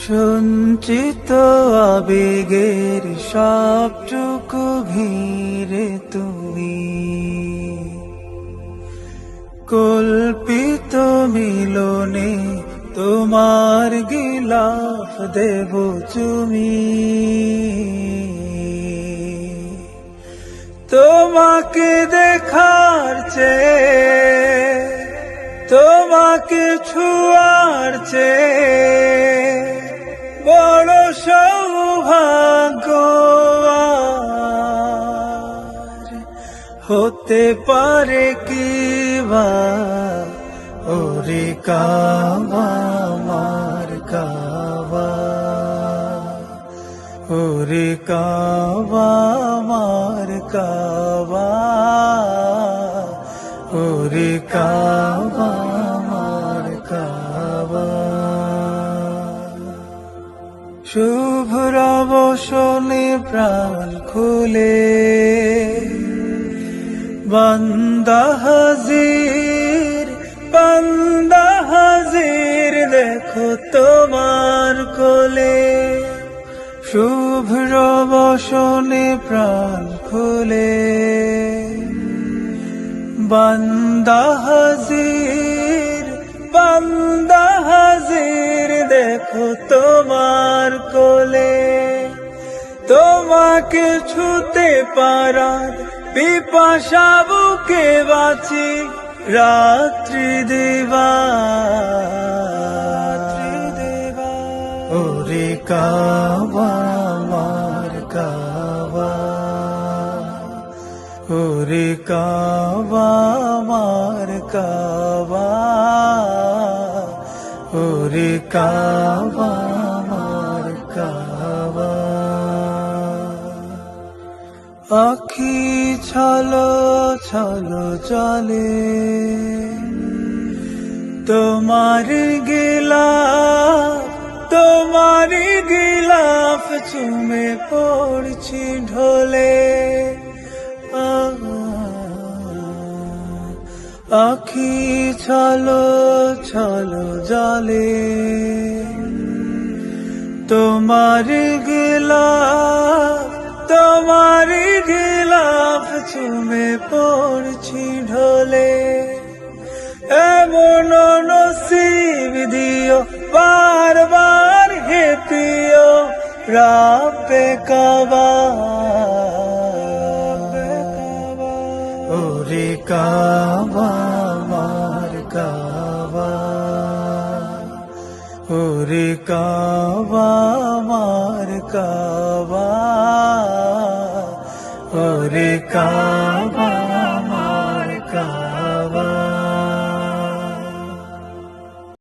সঞ্চিত আবেগের সবটুকু ঘিরে তুমি কল্পিত মিলনে তোমার গিলাফ দেব তুমি তোমাকে দেখার চেয়ে তোমাকে ছুঁয়ার চেয়ে বড় সৌভাগ্য আর হতে পারে কি বা ওরে কাবা আমার কাবা ওরে কাবা আমার কাবা ওরে কাবা আমার কাবা শুভ্র বসনে প্রাণ খুলে বান্দা হাজির দেখো তোমার কোলে শুভ্র বসনে প্রাণ খুলে বান্দা হাজির দেখো তোমার কোলে তোমাকে ছুতে পারার পিপাসা বুকে বাঁচি রাত্রি দেবা ওরে কাবা আমার কাবা ওরে কাবা আমার কাবা ওরে কাবা আমার কাবা আখি ছলো ছলো চলে তোমার গিলাফ চুমে পড়ছি ঢলে আখি ছলো ছলো জলে তোমার গিলাফ চুমে পড়ছি ঢলে এমন নসিব দিও বারবার হে প্রিয় রাব্বে কাবা ওরে কাবা আমার কাবা ওরে কাবা আমার কাবা ওরে কাবা